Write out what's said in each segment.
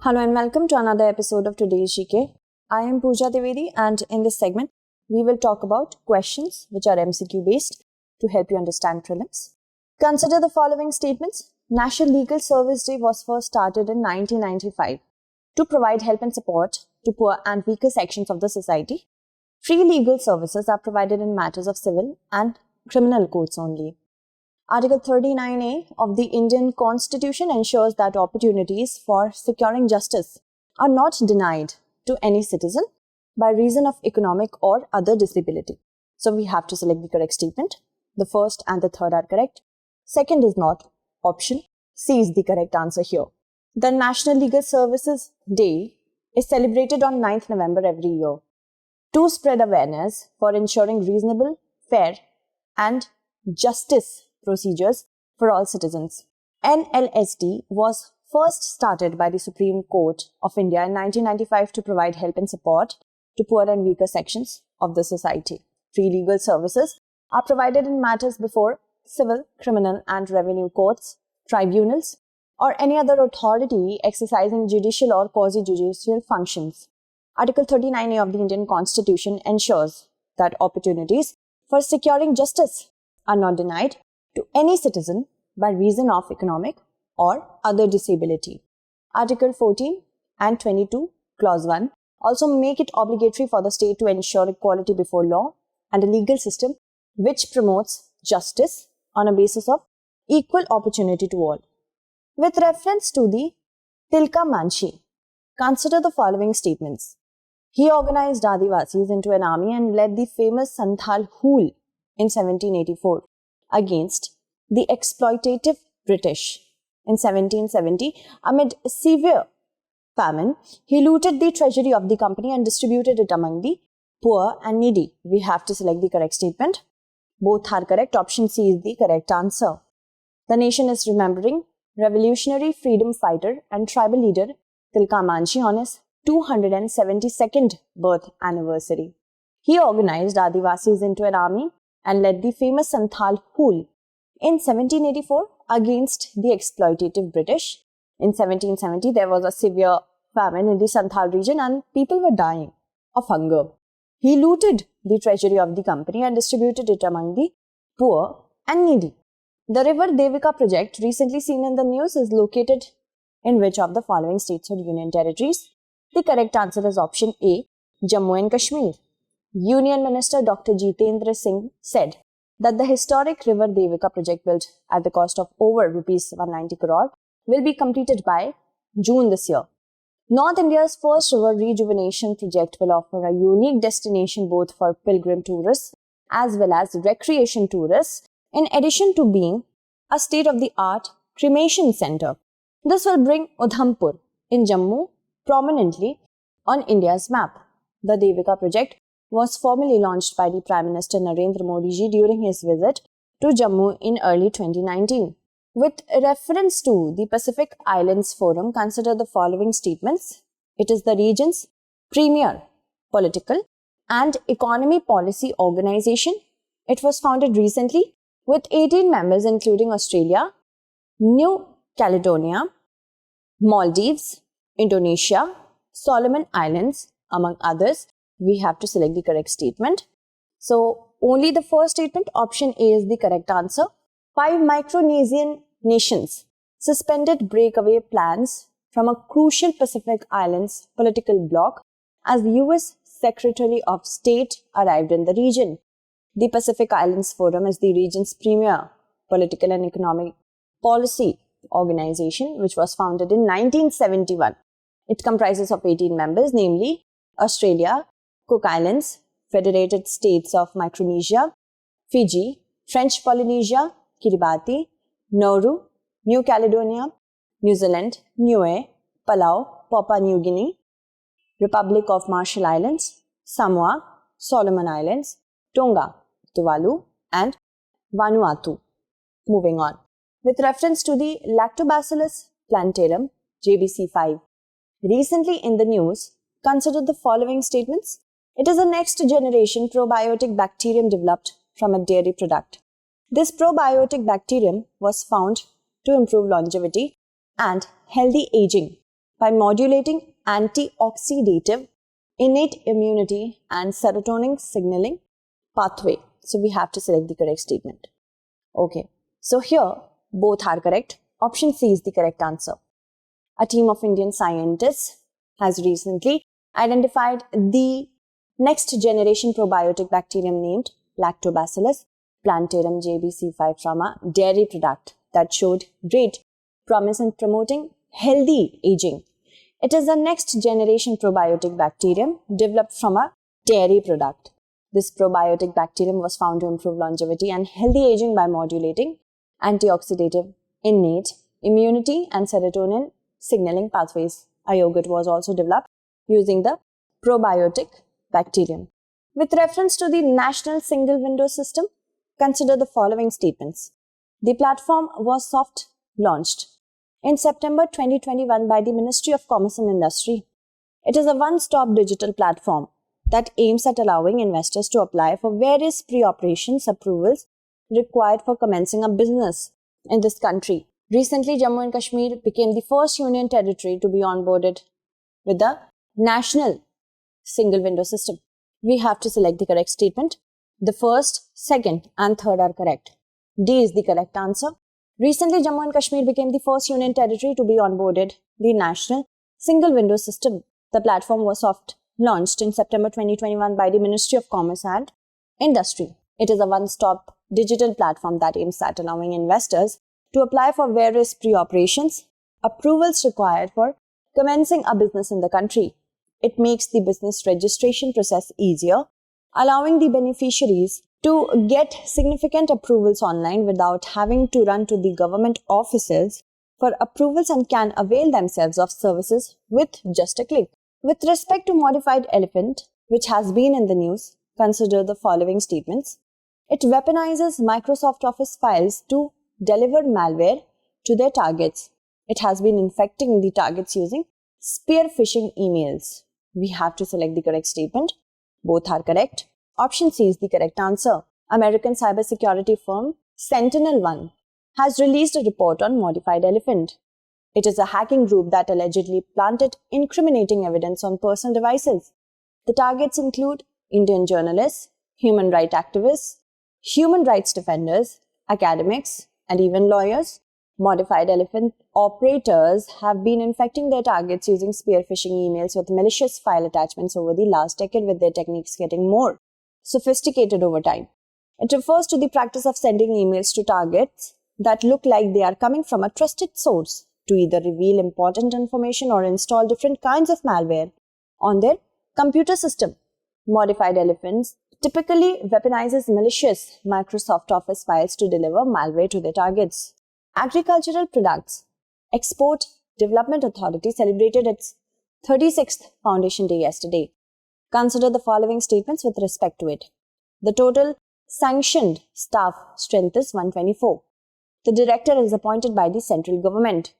Hello and welcome to another episode of Today's GK. I am Pooja Devedi, and in this segment, we will talk about questions which are MCQ based to help you understand prelims. Consider the following statements. National Legal Service Day was first started in 1995 to provide help and support to poor and weaker sections of the society. Free legal services are provided in matters of civil and criminal courts only. Article 39A of the Indian Constitution ensures that opportunities for securing justice are not denied to any citizen by reason of economic or other disability. So we have to select the correct statement. The first and the third are correct. Second is not. Option C is the correct answer here. The National Legal Services Day is celebrated on 9th November every year to spread awareness for ensuring reasonable, fair, and justice procedures for all citizens. NLSD was first started by the Supreme Court of India in 1995 to provide help and support to poor and weaker sections of the society. Free legal services are provided in matters before civil, criminal, and revenue courts, tribunals, or any other authority exercising judicial or quasi-judicial functions. Article 39A of the Indian Constitution ensures that opportunities for securing justice are not denied to any citizen by reason of economic or other disability. Article 14 and 22, Clause 1 also make it obligatory for the state to ensure equality before law and a legal system which promotes justice on a basis of equal opportunity to all. With reference to the Tilka Manshi, consider the following statements. He organized Adivasis into an army and led the famous Santhal Hool in 1784 against the exploitative British. In 1770, amid severe famine, he looted the treasury of the company and distributed it among the poor and needy. We have to select the correct statement. Both are correct. Option C is the correct answer. The nation is remembering revolutionary freedom fighter and tribal leader Tilka Manshi on his 272nd birth anniversary. He organized Adivasis into an army and led the famous Santhal Hool in 1784 against the exploitative British. In 1770, there was a severe famine in the Santhal region and people were dying of hunger. He looted the treasury of the company and distributed it among the poor and needy. The River Devika project, recently seen in the news, is located in which of the following states or union territories? The correct answer is option A, Jammu and Kashmir. Union Minister Dr. Jitendra Singh said that the historic River Devika project, built at the cost of over rupees 190 crore, will be completed by June this year. North India's first river rejuvenation project will offer a unique destination both for pilgrim tourists as well as recreation tourists, in addition to being a state-of-the-art cremation center. This will bring Udhampur in Jammu prominently on India's map. The Devika project was formally launched by the Prime Minister Narendra Modi ji during his visit to Jammu in early 2019. With reference to the Pacific Islands Forum, consider the following statements. It is the region's premier political and economy policy organization. It was founded recently with 18 members including Australia, New Caledonia, Maldives, Indonesia, Solomon Islands, among others. We have to select the correct statement. So, only the first statement, option A, is the correct answer. 5 Micronesian nations suspended breakaway plans from a crucial Pacific Islands political bloc as the US Secretary of State arrived in the region. The Pacific Islands Forum is the region's premier political and economic policy organization, which was founded in 1971. It comprises of 18 members, namely Australia, Cook Islands, Federated States of Micronesia, Fiji, French Polynesia, Kiribati, Nauru, New Caledonia, New Zealand, Niue, Palau, Papua New Guinea, Republic of Marshall Islands, Samoa, Solomon Islands, Tonga, Tuvalu, and Vanuatu. Moving on. With reference to the Lactobacillus plantarum, JBC5, recently in the news, consider the following statements. It is a next-generation probiotic bacterium developed from a dairy product. This probiotic bacterium was found to improve longevity and healthy aging by modulating antioxidative, innate immunity and serotonin signaling pathway. So we have to select the correct statement. Okay, so here both are correct. Option C is the correct answer. A team of Indian scientists has recently identified the next generation probiotic bacterium named Lactobacillus plantarum JBC5 from a dairy product that showed great promise in promoting healthy aging. It is the next generation probiotic bacterium developed from a dairy product. This probiotic bacterium was found to improve longevity and healthy aging by modulating antioxidative, innate immunity and serotonin signaling pathways. A yogurt was also developed using the probiotic bacterium. With reference to the National Single Window System, consider the following statements. The platform was soft launched in September 2021 by the Ministry of Commerce and Industry. It is a one-stop digital platform that aims at allowing investors to apply for various pre-operations approvals required for commencing a business in this country. Recently, Jammu and Kashmir became the first union territory to be onboarded with the National Single Window System. We have to select the correct statement. The first, second and third are correct. D is the correct answer. Recently, Jammu and Kashmir became the first union territory to be onboarded the National Single Window System. The platform was soft launched in September 2021 by the Ministry of Commerce and Industry. It is a one-stop digital platform that aims at allowing investors to apply for various pre-operations approvals required for commencing a business in the country. It makes the business registration process easier, allowing the beneficiaries to get significant approvals online without having to run to the government offices for approvals and can avail themselves of services with just a click. With respect to modified elephant, which has been in the news, consider the following statements. It weaponizes Microsoft Office files to deliver malware to their targets. It has been infecting the targets using spear phishing emails. We have to select the correct statement. Both are correct. Option C is the correct answer. American cybersecurity firm SentinelOne has released a report on modified elephant. It is a hacking group that allegedly planted incriminating evidence on personal devices. The targets include Indian journalists, human rights activists, human rights defenders, academics, and even lawyers. Modified elephant operators have been infecting their targets using spear phishing emails with malicious file attachments over the last decade, with their techniques getting more sophisticated over time. It refers to the practice of sending emails to targets that look like they are coming from a trusted source to either reveal important information or install different kinds of malware on their computer system. Modified elephants typically weaponizes malicious Microsoft Office files to deliver malware to their targets. Agricultural Products Export Development Authority celebrated its 36th Foundation Day yesterday. Consider the following statements with respect to it. The total sanctioned staff strength is 124. The director is appointed by the central government.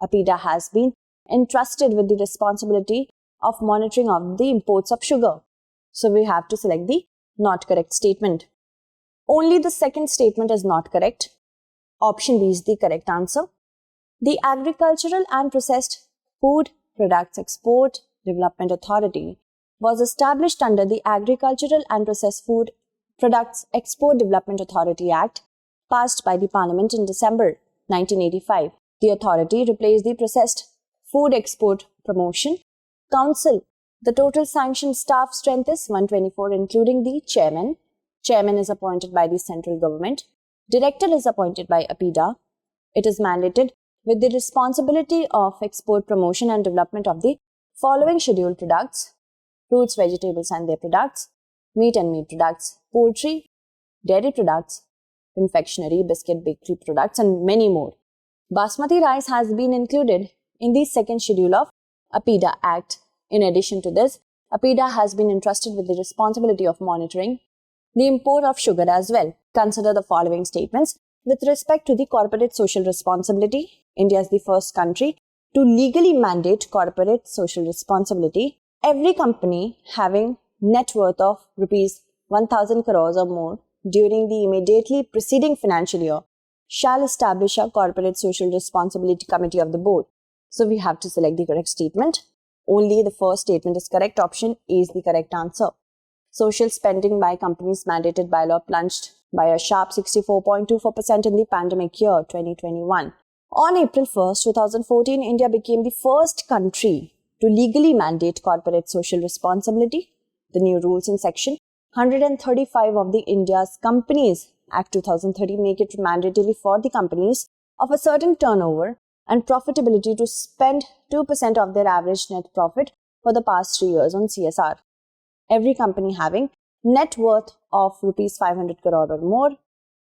APIDA has been entrusted with the responsibility of monitoring of the imports of sugar. So we have to select the not correct statement. Only the second statement is not correct. Option B is the correct answer. The Agricultural and Processed Food Products Export Development Authority was established under the Agricultural and Processed Food Products Export Development Authority Act, passed by the Parliament in December 1985. The authority replaced the Processed Food Export Promotion Council. The total sanctioned staff strength is 124, including the chairman. Chairman is appointed by the central government. Director is appointed by APIDA. It is mandated with the responsibility of export promotion and development of the following scheduled products: fruits, vegetables and their products, meat and meat products, poultry, dairy products, confectionery, biscuit, bakery products, and many more. Basmati rice has been included in the second schedule of APIDA Act. In addition to this, APIDA has been entrusted with the responsibility of monitoring the import of sugar as well. Consider the following statements with respect to the corporate social responsibility. India is the first country to legally mandate corporate social responsibility. Every company having net worth of rupees 1,000 crores or more during the immediately preceding financial year shall establish a corporate social responsibility committee of the board. So we have to select the correct statement. Only the first statement is correct. Option A is the correct answer. Social spending by companies mandated by law plunged by a sharp 64.24% in the pandemic year 2021. On April 1st, 2014, India became the first country to legally mandate corporate social responsibility. The new rules in Section 135 of the India's Companies Act 2013 make it mandatory for the companies of a certain turnover and profitability to spend 2% of their average net profit for the past 3 years on CSR. Every company having net worth of rupees 500 crore or more,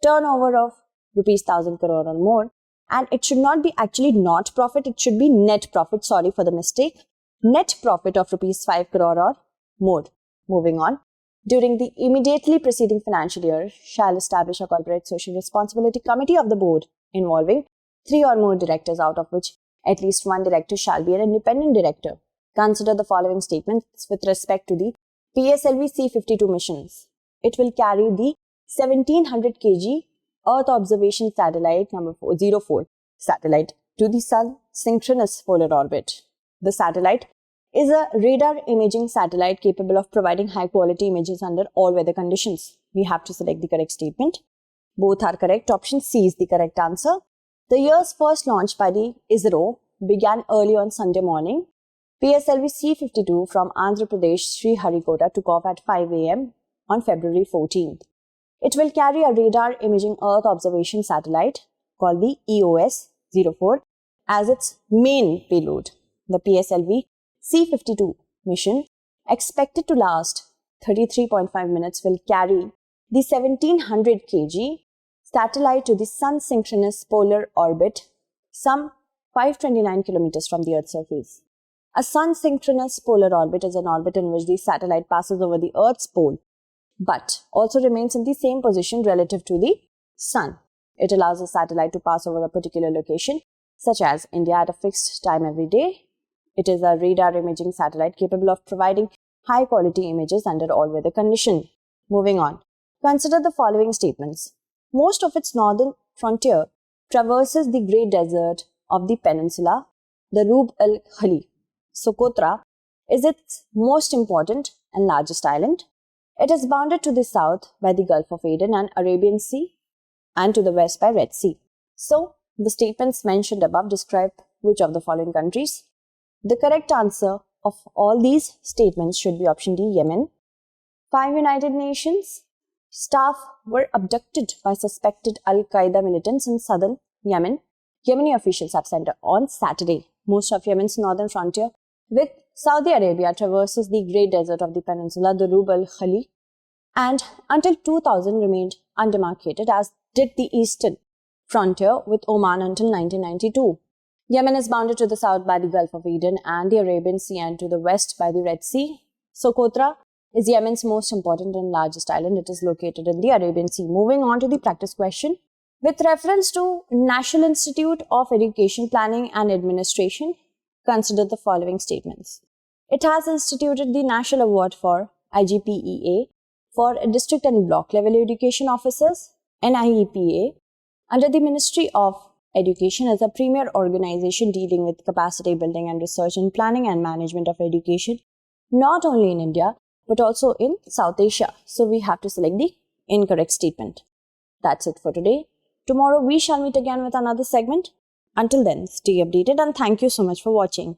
turnover of rupees 1000 crore or more, and it should not be actually not profit, it should be net profit, sorry for the mistake, net profit of rupees 5 crore or more. Moving on, during the immediately preceding financial year, shall establish a corporate social responsibility committee of the board involving 3 or more directors, out of which at least 1 director shall be an independent director. Consider the following statements with respect to the PSLV C-52 missions. It will carry the 1700 kg Earth Observation Satellite number 04 satellite to the Sun synchronous polar orbit. The satellite is a radar imaging satellite capable of providing high quality images under all weather conditions. We have to select the correct statement. Both are correct. Option C is the correct answer. The year's first launch by the ISRO began early on Sunday morning. PSLV C-52 from Andhra Pradesh Sriharikota took off at 5 a.m. on February 14th. It will carry a radar imaging Earth observation satellite called the EOS-04 as its main payload. The PSLV C-52 mission, expected to last 33.5 minutes, will carry the 1700 kg satellite to the Sun synchronous polar orbit, some 529 kilometers from the Earth's surface. A Sun synchronous polar orbit is an orbit in which the satellite passes over the Earth's pole, but also remains in the same position relative to the Sun. It allows the satellite to pass over a particular location, such as India, at a fixed time every day. It is a radar imaging satellite capable of providing high quality images under all weather conditions. Moving on, consider the following statements. Most of its northern frontier traverses the Great Desert of the peninsula, the Rub al Khali. Socotra is its most important and largest island. It is bounded to the south by the Gulf of Aden and Arabian Sea, and to the west by Red Sea. So, the statements mentioned above describe which of the following countries? The correct answer of all these statements should be option D, Yemen. 5 United Nations staff were abducted by suspected Al-Qaeda militants in southern Yemen. Yemeni officials have said on Saturday. Most of Yemen's northern frontier with Saudi Arabia traverses the Great Desert of the peninsula, the Rub al Khali, and until 2000 remained undemarcated, as did the eastern frontier with Oman until 1992. Yemen is bounded to the south by the Gulf of Aden and the Arabian Sea, and to the west by the Red Sea. Socotra is Yemen's most important and largest island. It is located in the Arabian Sea. Moving on to the practice question. With reference to National Institute of Education Planning and Administration, consider the following statements. It has instituted the National Award for IGPEA for district and block level education officers, NIEPA, under the Ministry of Education as a premier organization dealing with capacity building and research in planning and management of education, not only in India, but also in South Asia. So we have to select the incorrect statement. That's it for today. Tomorrow we shall meet again with another segment. Until then, stay updated and thank you so much for watching.